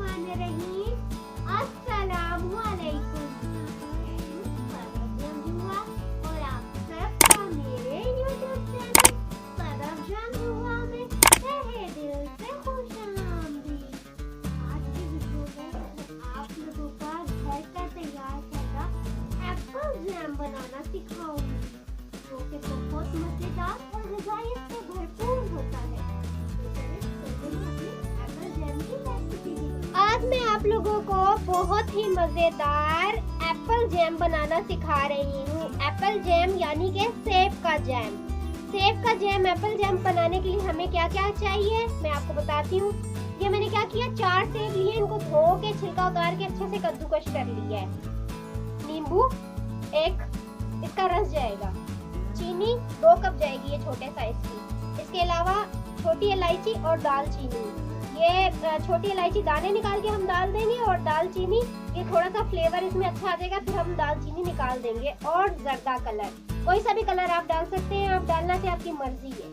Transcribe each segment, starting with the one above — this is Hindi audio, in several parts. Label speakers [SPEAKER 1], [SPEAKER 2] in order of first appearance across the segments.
[SPEAKER 1] बिस्मिल्लाहिर्रहमानिर्रहीम। अस्सलामुअलैकुम। और आप सबका मेरे YouTube चैनल सरफजान हुआ में तहे दिल से खुशामदीद। आज की वीडियो में आप लोगों का घर का तैयार करना एप्पल जैम बनाना सिखाऊंगी, जो कि बहुत मजेदार और ग़िज़ाइत से भरपूर होता है। आज मैं आप लोगों को बहुत ही मजेदार एप्पल जैम बनाना सिखा रही हूँ। एप्पल जैम यानी कि सेब का जैम। सेब का जैम, एप्पल जैम बनाने के लिए हमें क्या क्या चाहिए मैं आपको बताती हूँ। ये मैंने क्या किया, 4 सेब लिए, इनको धो के छिलका उतार के अच्छे से कद्दूकस कर लिया है। नींबू 1 इसका रस जाएगा। चीनी 2 कप जाएगी, ये छोटे साइज की। इसके अलावा छोटी इलायची और दालचीनी। ये छोटी इलायची दाने निकाल के हम डाल देंगे और दालचीनी, ये थोड़ा सा फ्लेवर इसमें अच्छा आ जाएगा, फिर हम दालचीनी निकाल देंगे। और जर्दा कलर, कोई सा भी कलर आप डाल सकते हैं, आप डालना से आपकी मर्जी है।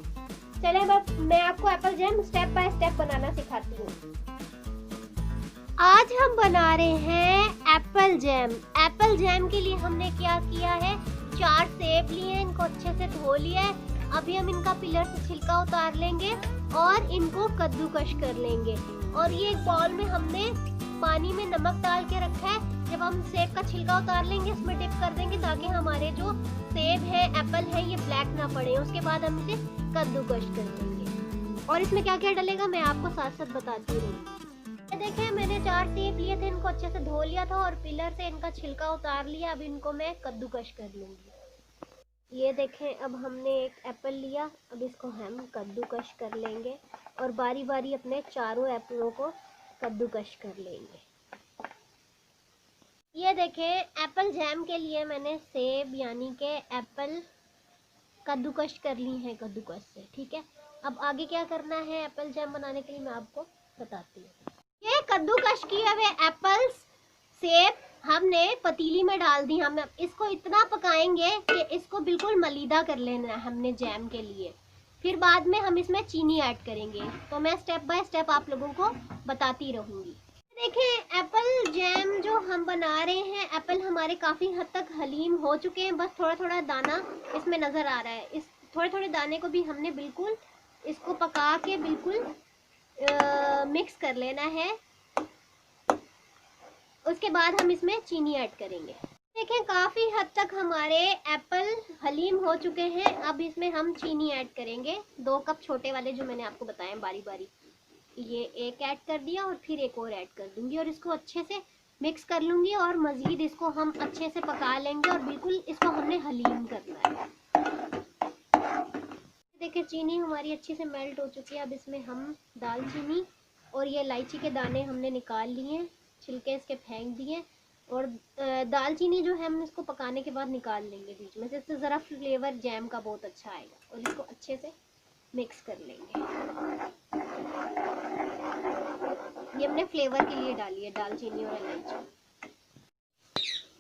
[SPEAKER 1] चले मैं आपको apple jam step by step बनाना सिखाती हूँ। आज हम बना रहे हैं एप्पल जैम। एप्पल जैम के लिए हमने क्या किया है, 4 सेब लिए, इनको अच्छे से धो लिया है। अभी हम इनका पिलर से छिलका उतार लेंगे और इनको कद्दूकस कर लेंगे। और ये एक बाउल में हमने पानी में नमक डाल के रखा है। जब हम सेब का छिलका उतार लेंगे, इसमें डिप कर देंगे ताकि हमारे जो सेब है, एप्पल है, ये ब्लैक ना पड़े। उसके बाद हम इसे कद्दूकस कर लेंगे। और इसमें क्या क्या डलेगा मैं आपको साथ साथ बताती हूँ। देखें, मैंने 4 सेब लिए थे, इनको अच्छे से धो लिया था और पिलर से इनका छिलका उतार लिया। अब इनको मैं कद्दूकस कर लूंगी। ये देखें, अब हमने एक एप्पल लिया, अब इसको हम कद्दूकस कर लेंगे और बारी बारी अपने चारों एप्पलों को कद्दूकस कर लेंगे। ये देखें, एप्पल जैम के लिए मैंने सेब यानी के एप्पल कद्दूकस कर ली है कद्दूकस से, ठीक है। अब आगे क्या करना है एप्पल जैम बनाने के लिए मैं आपको बताती हूँ। ये कद्दूकस किए हुए एप्पल्स, सेब हमने पतीली में डाल दी। हम इसको इतना पकाएंगे कि इसको बिल्कुल मलीदा कर लेना है हमने जैम के लिए। फिर बाद में हम इसमें चीनी ऐड करेंगे। तो मैं स्टेप बाय स्टेप आप लोगों को बताती रहूंगी। देखें, एप्पल जैम जो हम बना रहे हैं, एप्पल हमारे काफ़ी हद तक हलीम हो चुके हैं। बस थोड़ा थोड़ा दाना इसमें नज़र आ रहा है। इस थोड़े थोड़े दाने को भी हमने बिल्कुल इसको पका के बिल्कुल मिक्स कर लेना है। उसके बाद हम इसमें चीनी ऐड करेंगे। देखें, काफ़ी हद तक हमारे एप्पल हलीम हो चुके हैं। अब इसमें हम चीनी ऐड करेंगे। 2 कप छोटे वाले जो मैंने आपको बताए बारी बारी, ये एक ऐड कर दिया और फिर एक और ऐड कर दूंगी और इसको अच्छे से मिक्स कर लूँगी। और मज़ीद इसको हम अच्छे से पका लेंगे और बिल्कुल इसको हमने हलीम करना है। देखिए, चीनी हमारी अच्छे से मेल्ट हो चुकी है। अब इसमें हम दालचीनी और ये इलायची के दाने हमने निकाल लिए, छिलके इसके फेंक दिए। और दालचीनी जो है हम इसको पकाने के बाद निकाल लेंगे बीच में से, इससे ज़रा फ्लेवर जैम का बहुत अच्छा आएगा। और इसको अच्छे से मिक्स कर लेंगे। ये हमने फ्लेवर के लिए डाली है दालचीनी और इलायची।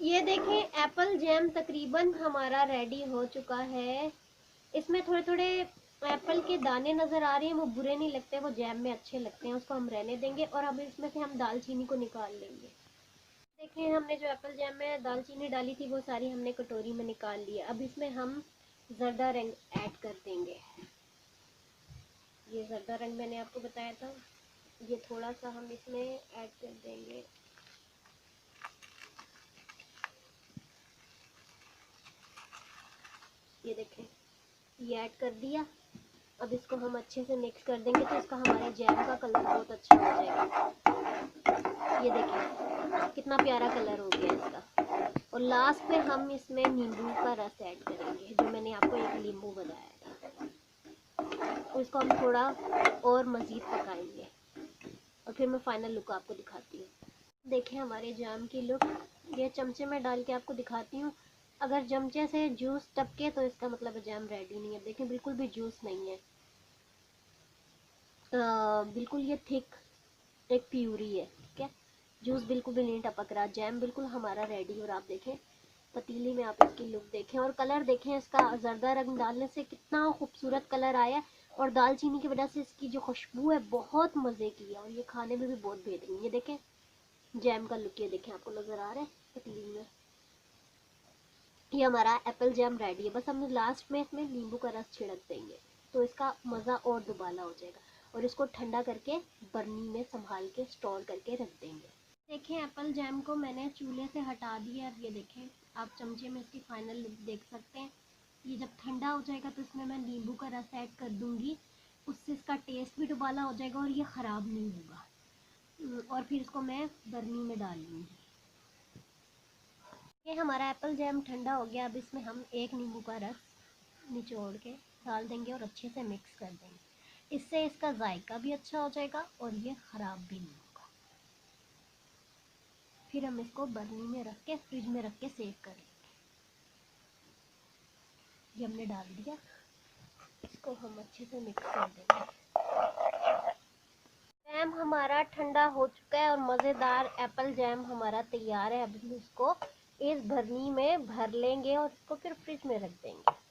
[SPEAKER 1] ये देखें, एप्पल जैम तकरीबन हमारा रेडी हो चुका है। इसमें थोड़े थोड़े एप्पल के दाने नज़र आ रहे हैं, वो बुरे नहीं लगते, वो जैम में अच्छे लगते हैं। उसको हम रहने देंगे और अब इसमें से हम दालचीनी को निकाल लेंगे। देखिए, हमने जो एप्पल जैम में दालचीनी डाली थी वो सारी हमने कटोरी में निकाल लिया। अब इसमें हम जर्दा रंग ऐड कर देंगे। ये जर्दा रंग मैंने आपको बताया था, ये थोड़ा सा हम इसमें ऐड कर देंगे। ये देखें, ये ऐड कर दिया। अब इसको हम अच्छे से मिक्स कर देंगे तो इसका हमारे जैम का कलर बहुत अच्छा हो जाएगा। ये देखें, कितना प्यारा कलर हो गया इसका। और लास्ट में हम इसमें नींबू का रस ऐड करेंगे, जो मैंने आपको एक नींबू बताया था। और इसको हम थोड़ा और मज़ीद पकाएंगे और फिर मैं फाइनल लुक आपको दिखाती हूँ। देखें, हमारे जैम की लुक, ये चमचे में डाल के आपको दिखाती हूँ। अगर चमचे से जूस टपके तो इसका मतलब जैम रेडी नहीं है। देखें, बिल्कुल भी जूस नहीं है, बिल्कुल ये थिक एक प्यूरी है, ठीक है। जूस बिल्कुल भी नहीं टपक रहा, जैम बिल्कुल हमारा रेडी। और आप देखें पतीली में, आप इसकी लुक देखें और कलर देखें इसका। जर्दा रंग डालने से कितना खूबसूरत कलर आया। और दालचीनी की वजह से इसकी जो खुशबू है बहुत मज़े की है और ये खाने में भी बहुत बेहतरीन। ये देखें जैम का लुक, ये देखें आपको नज़र आ रहा है पतीली में। ये हमारा एप्पल जैम रेडी है। बस हम लास्ट में इसमें नींबू का रस छिड़क देंगे तो इसका मज़ा और दुबाला हो जाएगा। और इसको ठंडा करके बर्नी में संभाल के स्टोर करके रख देंगे। देखें एप्पल जैम को मैंने चूल्हे से हटा दिया। अब ये देखें आप चमचे में इसकी फाइनल लुक देख सकते हैं। ये जब ठंडा हो जाएगा तो इसमें मैं नींबू का रस ऐड कर दूंगी, उससे इसका टेस्ट भी दुबाला हो जाएगा और ये ख़राब नहीं होगा। और फिर इसको मैं बर्नी में डाल लूँगी। ये हमारा एप्पल जैम ठंडा हो गया। अब इसमें हम एक नींबू का रस निचोड़ के डाल देंगे और अच्छे से मिक्स कर देंगे। इससे इसका जायका भी अच्छा हो जाएगा और ये ख़राब भी नहीं होगा। फिर हम इसको बर्नी में रख के फ्रिज में रख के सेव कर लेंगे। ये हमने डाल दिया, इसको हम अच्छे से मिक्स कर देंगे। जैम हमारा ठंडा हो चुका है और मज़ेदार एप्पल जैम हमारा तैयार है। अब हम इसको इस बर्नी में भर लेंगे और इसको फिर फ्रिज में रख देंगे।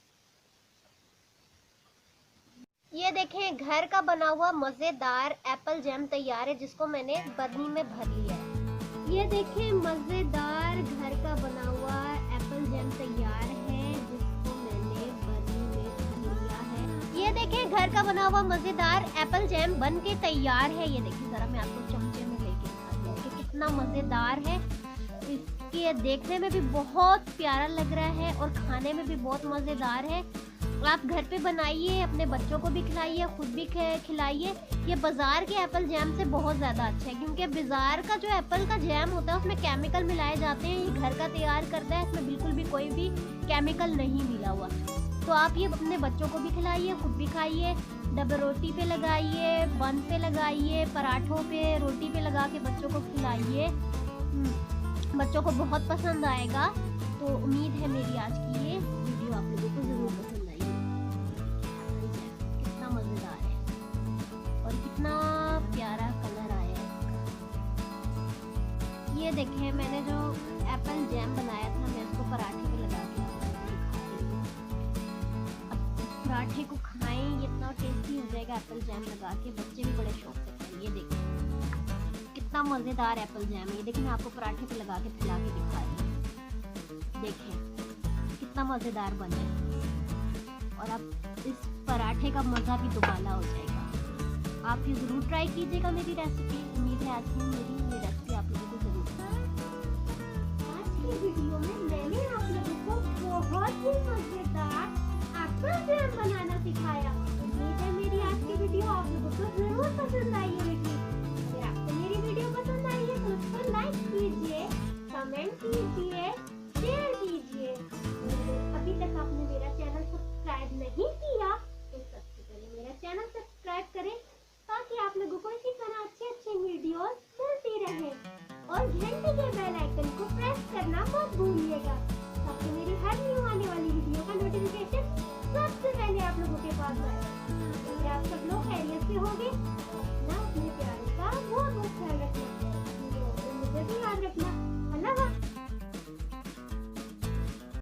[SPEAKER 1] ये देखें घर का बना हुआ मज़ेदार एप्पल जैम तैयार है जिसको मैंने बर्नी में भर लिया है। ये देखें मज़ेदार घर का बना हुआ एप्पल जैम तैयार है जिसको मैंने बर्नी में भर लिया है। ये देखें घर का बना हुआ मज़ेदार एप्पल जैम बन के तैयार है। ये देखिए ज़रा मैं आपको चमचे में लेके दिखाती हूँ कि कितना मज़ेदार है। इसके देखने में भी बहुत प्यारा लग रहा है और खाने में भी बहुत मज़ेदार है। आप घर पे बनाइए, अपने बच्चों को भी खिलाइए, खुद भी खिलाइए। ये बाज़ार के एप्पल जैम से बहुत ज़्यादा अच्छा है क्योंकि बाज़ार का जो एप्पल का जैम होता है उसमें केमिकल मिलाए जाते हैं। ये घर का तैयार करता है, इसमें बिल्कुल भी कोई भी केमिकल नहीं मिला हुआ। तो आप ये अपने बच्चों को भी खिलाइए, खुद भी खाइए। डबल रोटी पे लगाइए, बन पे लगाइए, पराठों पे, रोटी पे लगा के बच्चों को खिलाइए। बच्चों को बहुत पसंद आएगा। तो उम्मीद है मेरी आज की ये वीडियो आप लोगों को ज़रूर पसंद आई। कितना मज़ेदार है और कितना प्यारा कलर आया है। ये देखें मैंने जो एप्पल जैम बनाया था मैं इसको पराठे पे लगा के अब पराठे को खाएं, ये इतना टेस्टी हो जाएगा एप्पल जैम लगा के। बच्चे भी बड़े शौक से खाएं। ये देखें कितना मज़ेदार एप्पल जैम है। ये देखें मैं आपको पराठे पे लगा के खिला के दिखा रही हूँ। देखें कितना मज़ेदार बना है और अब इस पराठे का मज़ा भी दुबाला हो जाएगा। आप ये ज़रूर ट्राई कीजिएगा मेरी रेसिपी। उम्मीद है आज की मेरी ये रेसिपी आप लोगों को ज़रूर पसंद। आज की वीडियो में मैंने आप लोगों को बहुत ही मज़ेदार एप्पल जैम बनाना सिखाया। उम्मीद है मेरी आज की वीडियो आप लोगों को ज़रूर पसंद आई होगी। अगर आपको मेरी वीडियो पसंद आई है तो उसको लाइक कीजिए, कमेंट कीजिए, शेयर कीजिए। अभी तक आपने मेरा चैनल सब्सक्राइब नहीं किया तो सबसे पहले मेरा चैनल सब्सक्राइब करें ताकि आप लोगों को इसी तरह अच्छे वीडियोस मिलती रहे। और घंटी के बेल आइकन को प्रेस करना मत भूलिएगा ताकि मेरी हर न्यू आने वाली वीडियो का नोटिफिकेशन सबसे पहले आप लोगों के पास आए। आप सब लोग खैरियत से होंगे ना।